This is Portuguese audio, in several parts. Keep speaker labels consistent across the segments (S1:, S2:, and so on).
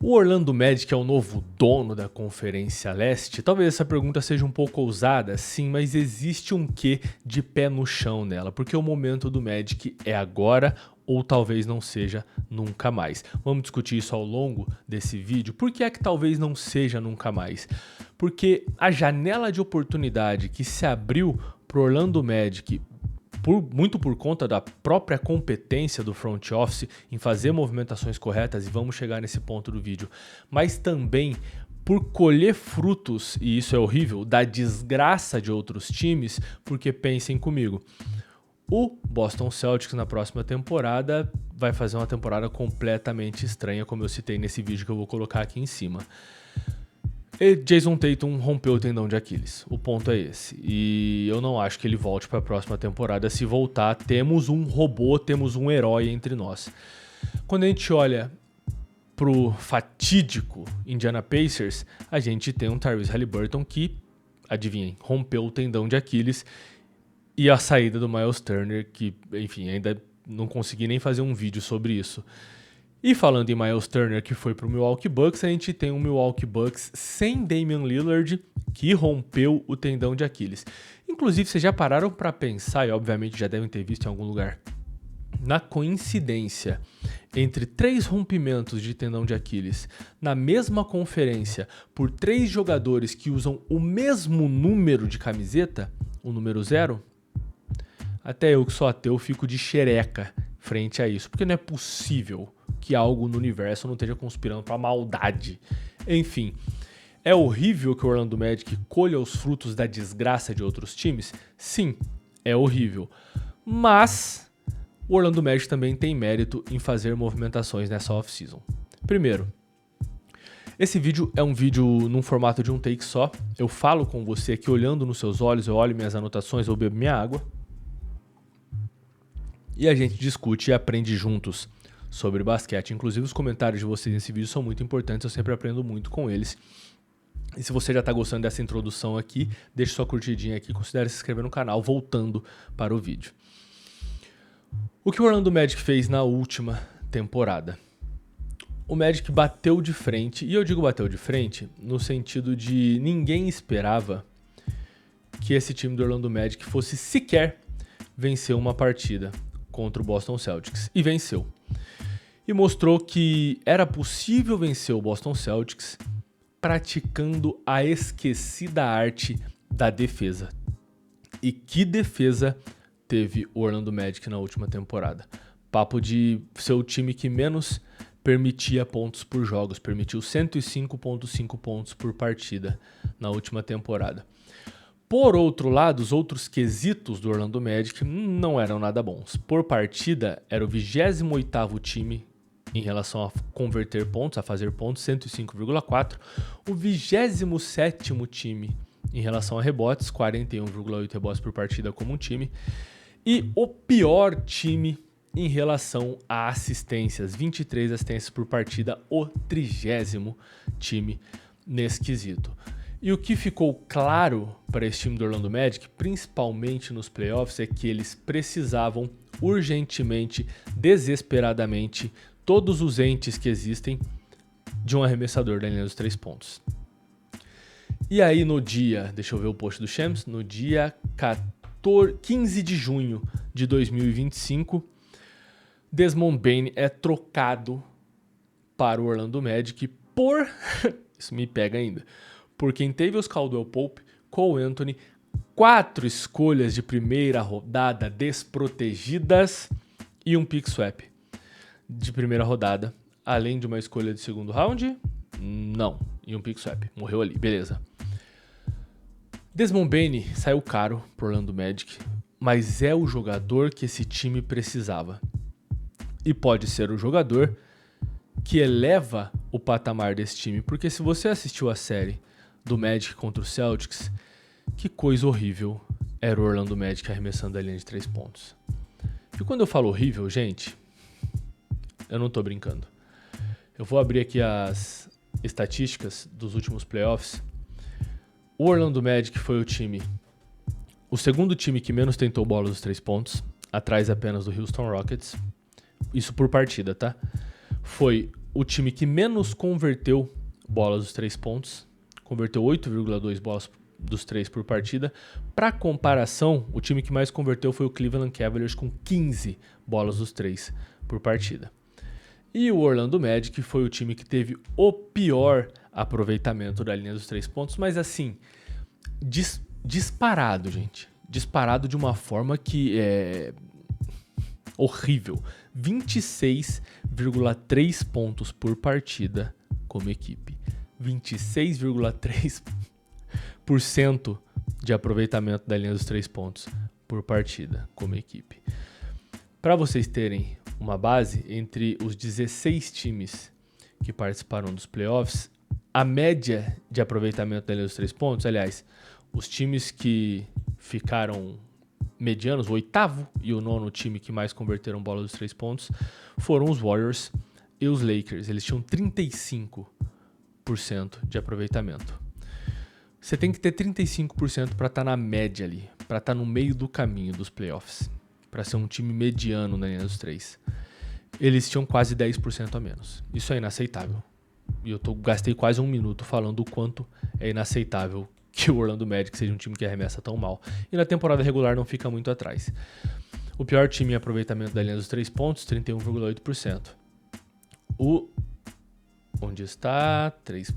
S1: O Orlando Magic é o novo dono da Conferência Leste? Talvez essa pergunta seja um pouco ousada, sim, mas existe um quê de pé no chão nela, porque o momento do Magic é agora ou talvez não seja nunca mais. Vamos discutir isso ao longo desse vídeo. Por que é que talvez não seja nunca mais? Porque a janela de oportunidade que se abriu para o Orlando Magic muito por conta da própria competência do front office em fazer movimentações corretas, e vamos chegar nesse ponto do vídeo, mas também por colher frutos, e isso é horrível, da desgraça de outros times, porque pensem comigo, o Boston Celtics na próxima temporada vai fazer uma temporada completamente estranha, como eu citei nesse vídeo que eu vou colocar aqui em cima. E Jason Tatum rompeu o tendão de Aquiles, o ponto é esse, e eu não acho que ele volte para a próxima temporada. Se voltar, temos um robô, temos um herói entre nós. Quando a gente olha pro fatídico Indiana Pacers, a gente tem um Tyrese Haliburton que, adivinhem, rompeu o tendão de Aquiles, e a saída do Miles Turner, que, enfim, ainda não consegui nem fazer um vídeo sobre isso. E falando em Miles Turner, que foi para o Milwaukee Bucks, a gente tem um Milwaukee Bucks sem Damian Lillard, que rompeu o tendão de Aquiles. Inclusive, vocês já pararam para pensar, e obviamente já devem ter visto em algum lugar, na coincidência entre 3 rompimentos de tendão de Aquiles na mesma conferência por 3 jogadores que usam o mesmo número de camiseta, o número 0? Até eu que sou ateu fico de xereca frente a isso, porque não é possível que algo no universo não esteja conspirando para maldade. Enfim, é horrível que o Orlando Magic colha os frutos da desgraça de outros times? Sim, é horrível. Mas o Orlando Magic também tem mérito em fazer movimentações nessa off-season. Primeiro, esse vídeo é um vídeo num formato de um take só. Eu falo com você aqui olhando nos seus olhos, eu olho minhas anotações, eu bebo minha água. E a gente discute e aprende juntos sobre basquete. Inclusive os comentários de vocês nesse vídeo são muito importantes, eu sempre aprendo muito com eles. E se você já está gostando dessa introdução aqui, deixe sua curtidinha aqui, considere se inscrever no canal, voltando para o vídeo. O que o Orlando Magic fez na última temporada? O Magic bateu de frente, e eu digo bateu de frente no sentido de ninguém esperava que esse time do Orlando Magic fosse sequer vencer uma partida contra o Boston Celtics, e venceu. E mostrou que era possível vencer o Boston Celtics praticando a esquecida arte da defesa. E que defesa teve o Orlando Magic na última temporada. Papo de ser o time que menos permitia pontos por jogos, permitiu 105,5 pontos por partida na última temporada. Por outro lado, os outros quesitos do Orlando Magic não eram nada bons. Por partida, era o 28º time em relação a converter pontos, a fazer pontos, 105,4. O 27º time em relação a rebotes, 41,8 rebotes por partida como um time. E o pior time em relação a assistências, 23 assistências por partida, o 30º time nesse quesito. E o que ficou claro para esse time do Orlando Magic, principalmente nos playoffs, é que eles precisavam urgentemente, desesperadamente, todos os entes que existem de um arremessador da linha dos 3 pontos. E aí no dia, deixa eu ver o post do Shams, no dia 15 de junho de 2025, Desmond Bane é trocado para o Orlando Magic por... isso me pega ainda. Por Kentavious Caldwell-Pope, Cole Anthony, 4 escolhas de primeira rodada desprotegidas e um pick swap de primeira rodada, além de uma escolha de segundo round? Não, e um pick swap. Morreu ali, beleza. Desmond Bane saiu caro pro Orlando Magic, mas é o jogador que esse time precisava. E pode ser o jogador que eleva o patamar desse time, porque se você assistiu a série do Magic contra o Celtics, que coisa horrível era o Orlando Magic arremessando a linha de 3 pontos. E quando eu falo horrível, gente, eu não tô brincando. Eu vou abrir aqui as estatísticas dos últimos playoffs. O Orlando Magic foi o segundo time que menos tentou bola dos 3 pontos, atrás apenas do Houston Rockets. Isso por partida, tá? Foi o time que menos converteu bolas dos 3 pontos, converteu 8,2 bolas dos 3 por partida. Para comparação, o time que mais converteu foi o Cleveland Cavaliers com 15 bolas dos 3 por partida. E o Orlando Magic foi o time que teve o pior aproveitamento da linha dos 3 pontos, mas assim, disparado, gente. Disparado de uma forma que é horrível. 26,3 pontos por partida como equipe. 26,3% de aproveitamento da linha dos 3 pontos por partida como equipe. Para vocês terem uma base, entre os 16 times que participaram dos playoffs, a média de aproveitamento da linha dos 3 pontos, aliás, os times que ficaram medianos, o 8º e o 9º time que mais converteram bola dos 3 pontos, foram os Warriors e os Lakers. Eles tinham 35% de aproveitamento. Você tem que ter 35% para estar na média ali, para estar no meio do caminho dos playoffs, para ser um time mediano na linha dos 3. Eles tinham quase 10% a menos. Isso é inaceitável. E eu gastei quase um minuto falando o quanto é inaceitável que o Orlando Magic seja um time que arremessa tão mal. E na temporada regular não fica muito atrás. O pior time em aproveitamento da linha dos 3 pontos, 31,8%. Onde está? 3.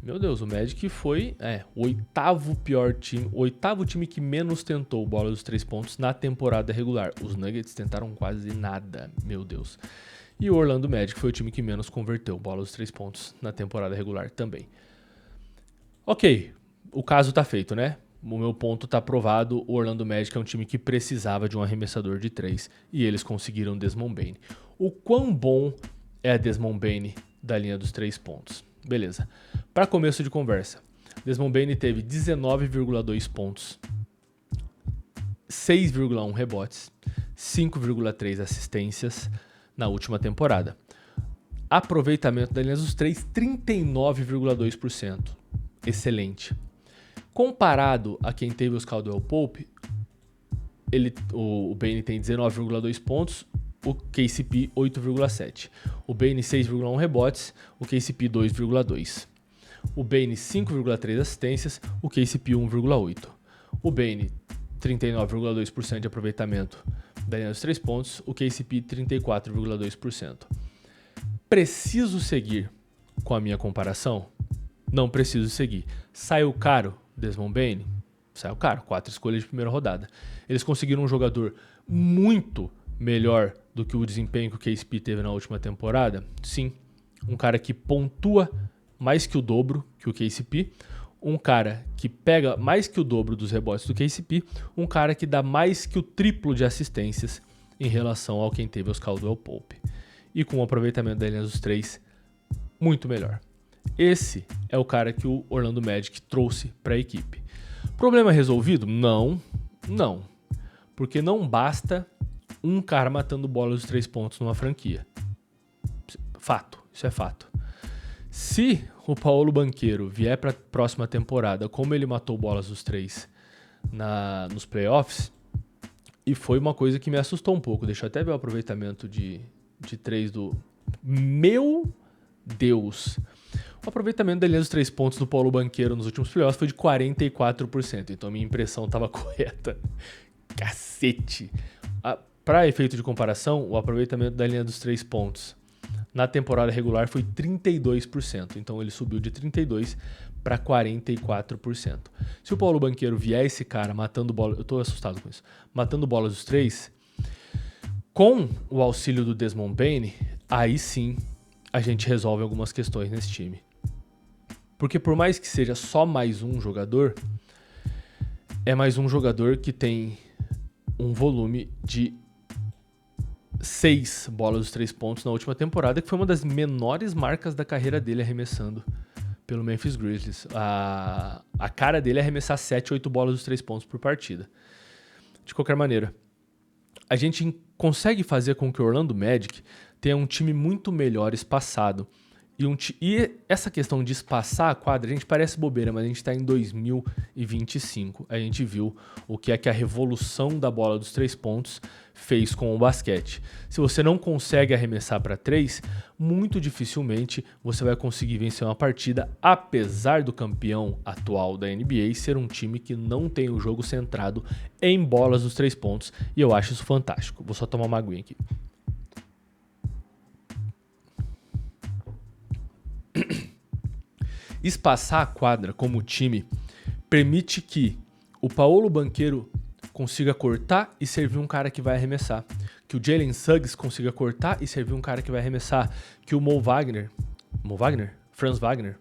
S1: Meu Deus, o Magic foi o 8º pior time, o 8º time que menos tentou bola dos 3 pontos na temporada regular. Os Nuggets tentaram quase nada, meu Deus. E o Orlando Magic foi o time que menos converteu bola dos 3 pontos na temporada regular também. Ok, o caso tá feito, né? O meu ponto tá provado. O Orlando Magic é um time que precisava de um arremessador de 3 e eles conseguiram Desmond Bane. O quão bom é a Desmond Bane da linha dos 3 pontos? Beleza. Para começo de conversa, Desmond Bane teve 19,2 pontos, 6,1 rebotes, 5,3 assistências na última temporada. Aproveitamento da linha dos 3, 39,2%. Excelente. Comparado a quem teve os Caldwell Pope, o Bane tem 19,2 pontos, o KCP 8,7. O Bane 6,1 rebotes, o KCP 2,2. O Bane 5,3 assistências, o KCP 1,8. O Bane 39,2% de aproveitamento da linha dos 3 pontos, o KCP 34,2%. Preciso seguir com a minha comparação? Não preciso seguir. Saiu caro Desmond Bane? Saiu caro, 4 escolhas de primeira rodada. Eles conseguiram um jogador muito melhor do que o desempenho que o KCP teve na última temporada? Sim. Um cara que pontua mais que o dobro que o KCP, um cara que pega mais que o dobro dos rebotes do KCP, um cara que dá mais que o triplo de assistências em relação ao quem teve os Caldwell Pope. E com um aproveitamento da linha dos 3 muito melhor. Esse é o cara que o Orlando Magic trouxe para a equipe. Problema resolvido? Não. Porque não basta um cara matando bola dos 3 pontos numa franquia. Fato, isso é fato. Se o Paolo Banchero vier para a próxima temporada como ele matou bolas dos 3 nos playoffs, e foi uma coisa que me assustou um pouco. Deixa eu até ver o aproveitamento de 3 do... Meu Deus! O aproveitamento da linha dos 3 pontos do Paolo Banchero nos últimos playoffs foi de 44%. Então a minha impressão estava correta. Cacete! Para efeito de comparação, o aproveitamento da linha dos 3 pontos na temporada regular foi 32%. Então ele subiu de 32% para 44%. Se o Paolo Banchero vier esse cara matando bola... Eu estou assustado com isso. Matando bolas dos 3, com o auxílio do Desmond Bane, aí sim a gente resolve algumas questões nesse time. Porque por mais que seja só mais um jogador, é mais um jogador que tem um volume de 6 bolas dos 3 pontos na última temporada, que foi uma das menores marcas da carreira dele arremessando pelo Memphis Grizzlies. A cara dele é arremessar 7, 8 bolas dos 3 pontos por partida. De qualquer maneira, a gente consegue fazer com que o Orlando Magic tenha um time muito melhor espaçado E essa questão de espaçar a quadra, a gente parece bobeira, mas a gente está em 2025. A gente viu o que é que a revolução da bola dos 3 pontos fez com o basquete. Se você não consegue arremessar para 3, muito dificilmente você vai conseguir vencer uma partida, apesar do campeão atual da NBA ser um time que não tem o jogo centrado em bolas dos 3 pontos. E eu acho isso fantástico. Vou só tomar uma aguinha aqui. Espaçar a quadra como time permite que o Paolo Banchero consiga cortar e servir um cara que vai arremessar, que o Jalen Suggs consiga cortar e servir um cara que vai arremessar, que o Franz Wagner,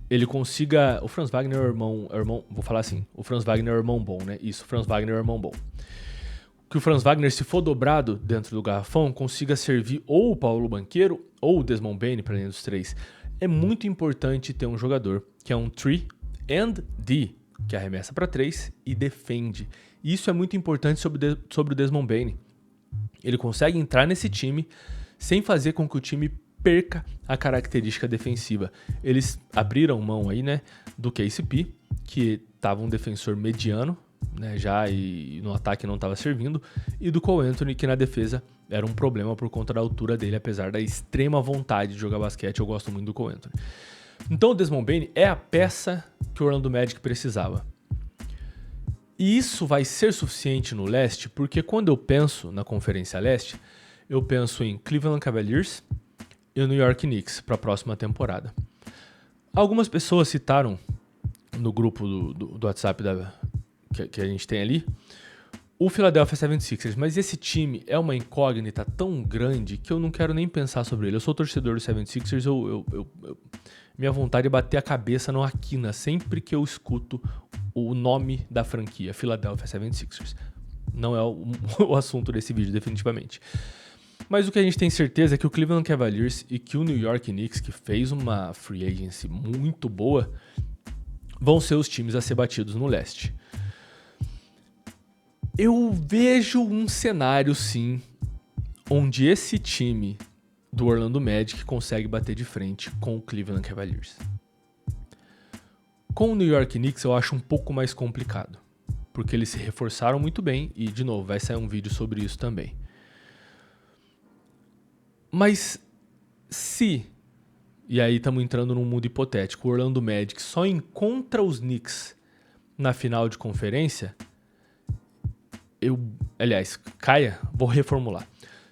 S1: ele consiga... O Franz Wagner é o irmão, vou falar assim, o Franz Wagner é o irmão bom, né? Isso, o Franz Wagner é o irmão bom. Que o Franz Wagner, se for dobrado dentro do garrafão, consiga servir ou o Paolo Banchero ou o Desmond Bane para dentro dos 3. É muito importante ter um jogador que é um 3 and D, que arremessa para 3 e defende. Isso é muito importante sobre o Desmond Bane. Ele consegue entrar nesse time sem fazer com que o time perca a característica defensiva. Eles abriram mão aí, né, do KCP, que estava um defensor mediano, né, já e no ataque não estava servindo, e do Cole Anthony, que na defesa era um problema por conta da altura dele, apesar da extrema vontade de jogar basquete. Eu gosto muito do Cole Anthony. Então o Desmond Bane é a peça que o Orlando Magic precisava. E isso vai ser suficiente no leste, porque quando eu penso na Conferência Leste, eu penso em Cleveland Cavaliers e o New York Knicks para a próxima temporada. Algumas pessoas citaram no grupo do WhatsApp que a gente tem ali, o Philadelphia 76ers, mas esse time é uma incógnita tão grande que eu não quero nem pensar sobre ele. Eu sou torcedor do 76ers, minha vontade é bater a cabeça na quina sempre que eu escuto o nome da franquia, Philadelphia 76ers. Não é o assunto desse vídeo, definitivamente. Mas o que a gente tem certeza é que o Cleveland Cavaliers e que o New York Knicks, que fez uma free agency muito boa, vão ser os times a ser batidos no leste. Eu vejo um cenário, sim, onde esse time do Orlando Magic consegue bater de frente com o Cleveland Cavaliers. Com o New York Knicks eu acho um pouco mais complicado, porque eles se reforçaram muito bem e, de novo, vai sair um vídeo sobre isso também. Mas se, e aí estamos entrando num mundo hipotético, o Orlando Magic só encontra os Knicks na final de conferência... vou reformular.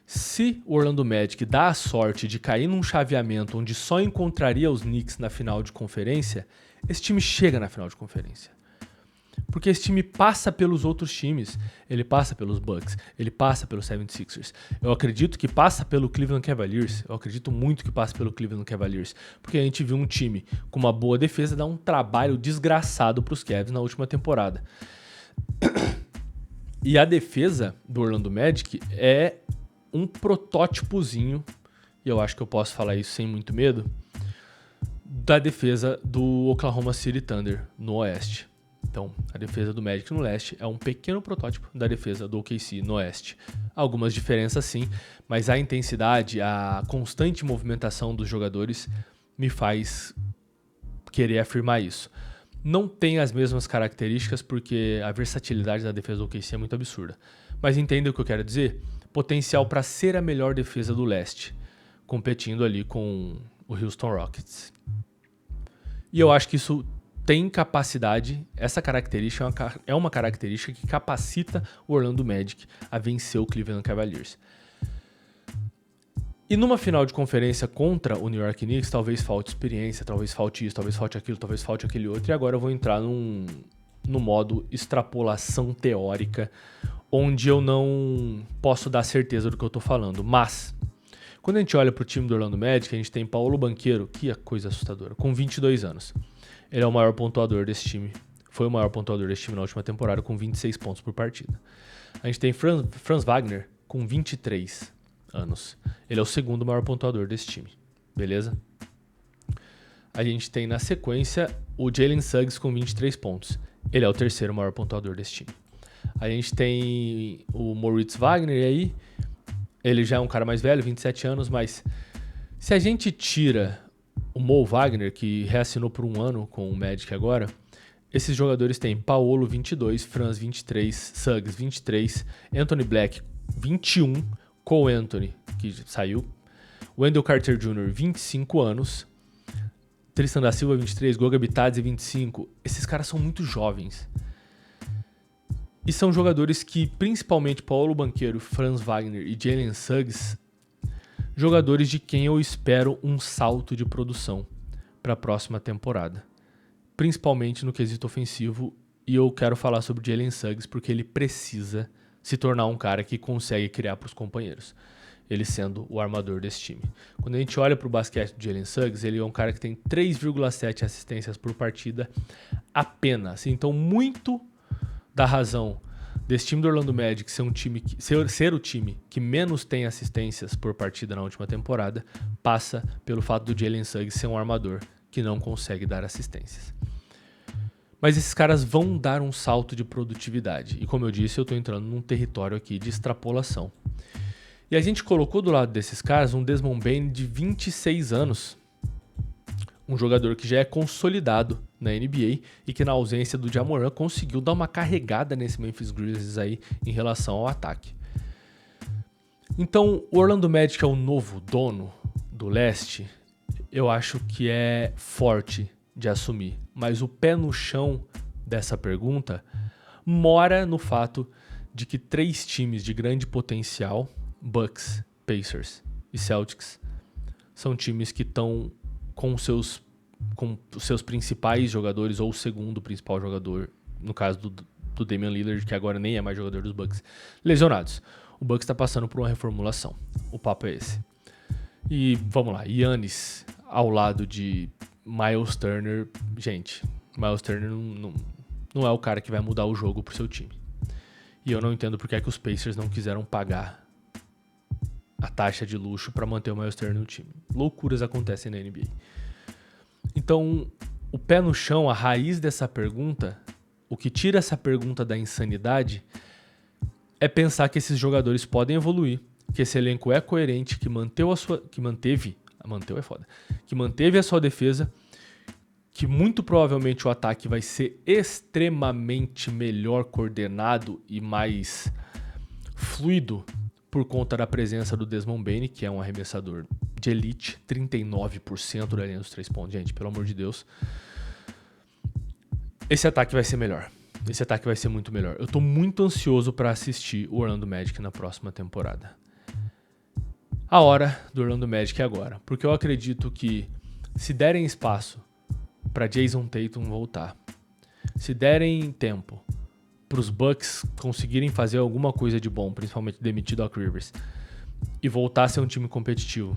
S1: Se o Orlando Magic dá a sorte de cair num chaveamento onde só encontraria os Knicks na final de conferência, esse time chega na final de conferência. Porque esse time passa pelos outros times. Ele passa pelos Bucks, ele passa pelos 76ers. Eu acredito que passa pelo Cleveland Cavaliers. Eu acredito muito que passa pelo Cleveland Cavaliers. Porque a gente viu um time com uma boa defesa dar um trabalho desgraçado para os Cavs na última temporada. E a defesa do Orlando Magic é um protótipozinho, e eu acho que eu posso falar isso sem muito medo, da defesa do Oklahoma City Thunder no oeste. Então, a defesa do Magic no leste é um pequeno protótipo da defesa do OKC no oeste. Algumas diferenças sim, mas a intensidade, a constante movimentação dos jogadores me faz querer afirmar isso. Não tem as mesmas características porque a versatilidade da defesa do OKC é muito absurda. Mas entenda o que eu quero dizer? Potencial para ser a melhor defesa do leste, competindo ali com o Houston Rockets. E eu acho que isso tem capacidade, essa característica é uma característica que capacita o Orlando Magic a vencer o Cleveland Cavaliers. E numa final de conferência contra o New York Knicks, talvez falte experiência, talvez falte isso, talvez falte aquilo, talvez falte aquele outro. E agora eu vou entrar no modo extrapolação teórica, onde eu não posso dar certeza do que eu tô falando. Mas, quando a gente olha pro time do Orlando Magic, a gente tem Paolo Banchero, que é coisa assustadora, com 22 anos. Ele é o maior pontuador desse time. Foi o maior pontuador desse time na última temporada, com 26 pontos por partida. A gente tem Franz Wagner, com 23 anos. Ele é o segundo maior pontuador desse time. Beleza? A gente tem na sequência o Jalen Suggs com 23 pontos. Ele é o terceiro maior pontuador desse time. A gente tem o Moritz Wagner aí. Ele já é um cara mais velho, 27 anos, mas Se a gente tira o Mo Wagner, que reassinou por 1 ano com o Magic agora, esses jogadores têm Paolo 22, Franz 23, Suggs 23, Anthony Black 21, Cole Anthony, que saiu, Wendell Carter Jr. 25 anos, Tristan da Silva 23, Goga Bitadze 25. Esses caras são muito jovens. E são jogadores que, principalmente Paulo Banchero, Franz Wagner e Jalen Suggs, jogadores de quem eu espero um salto de produção para a próxima temporada. Principalmente no quesito ofensivo, e eu quero falar sobre Jalen Suggs porque ele precisa se tornar um cara que consegue criar para os companheiros, ele sendo o armador desse time. Quando a gente olha para o basquete do Jalen Suggs, ele é um cara que tem 3,7 assistências por partida apenas. Então, muito da razão desse time do Orlando Magic ser o time que menos tem assistências por partida na última temporada passa pelo fato do Jalen Suggs ser um armador que não consegue dar assistências. Mas esses caras vão dar um salto de produtividade. E como eu disse, eu estou entrando num território aqui de extrapolação. E a gente colocou do lado desses caras um Desmond Bane de 26 anos. Um jogador que já é consolidado na NBA e que na ausência do Ja Morant conseguiu dar uma carregada nesse Memphis Grizzlies aí em relação ao ataque. Então, o Orlando Magic é o novo dono do leste? Eu acho que é forte de assumir, mas o pé no chão dessa pergunta mora no fato de que 3 times de grande potencial, Bucks, Pacers e Celtics, são times que estão com os seus principais jogadores, ou o segundo principal jogador, no caso do Damian Lillard, que agora nem é mais jogador dos Bucks, lesionados. O Bucks está passando por uma reformulação. O papo é esse. E vamos lá, Giannis ao lado de Miles Turner. Gente, Miles Turner não é o cara que vai mudar o jogo pro seu time. E eu não entendo porque é que os Pacers não quiseram pagar a taxa de luxo para manter o Miles Turner no time. Loucuras acontecem na NBA. Então, o pé no chão, a raiz dessa pergunta, o que tira essa pergunta da insanidade é pensar que esses jogadores podem evoluir, que esse elenco é coerente, que manteve a sua defesa, que muito provavelmente o ataque vai ser extremamente melhor coordenado e mais fluido por conta da presença do Desmond Bane, que é um arremessador de elite, 39% da linha dos 3 pontos. Gente, pelo amor de Deus. Esse ataque vai ser melhor. Esse ataque vai ser muito melhor. Eu tô muito ansioso para assistir o Orlando Magic na próxima temporada. A hora do Orlando Magic é agora, porque eu acredito que se derem espaço para Jason Tatum voltar, se derem tempo para os Bucks conseguirem fazer alguma coisa de bom, principalmente demitir Doc Rivers, e voltar a ser um time competitivo,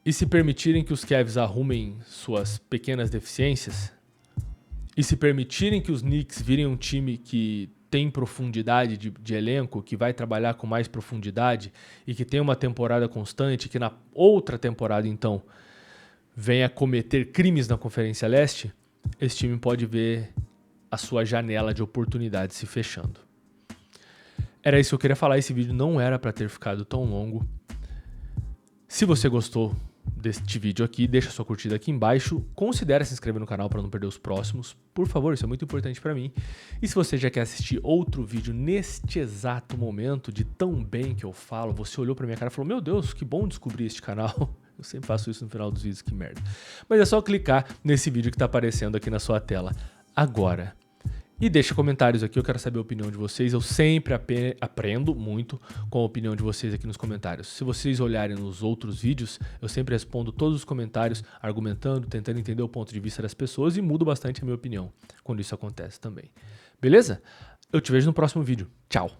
S1: e se permitirem que os Cavs arrumem suas pequenas deficiências, e se permitirem que os Knicks virem um time que tem profundidade de elenco, que vai trabalhar com mais profundidade e que tem uma temporada constante, que na outra temporada, então, venha cometer crimes na Conferência Leste, esse time pode ver a sua janela de oportunidade se fechando. Era isso que eu queria falar. Esse vídeo não era para ter ficado tão longo. Se você gostou deste vídeo aqui, deixa sua curtida aqui embaixo. Considere se inscrever no canal para não perder os próximos. Por favor, isso é muito importante para mim. E se você já quer assistir outro vídeo neste exato momento, de tão bem que eu falo, você olhou para minha cara e falou, meu Deus, que bom descobrir este canal. Eu sempre faço isso no final dos vídeos, que merda. Mas é só clicar nesse vídeo que está aparecendo aqui na sua tela agora. E deixa comentários aqui, eu quero saber a opinião de vocês. Eu sempre aprendo muito com a opinião de vocês aqui nos comentários. Se vocês olharem nos outros vídeos, eu sempre respondo todos os comentários, argumentando, tentando entender o ponto de vista das pessoas e mudo bastante a minha opinião quando isso acontece também. Beleza? Eu te vejo no próximo vídeo. Tchau!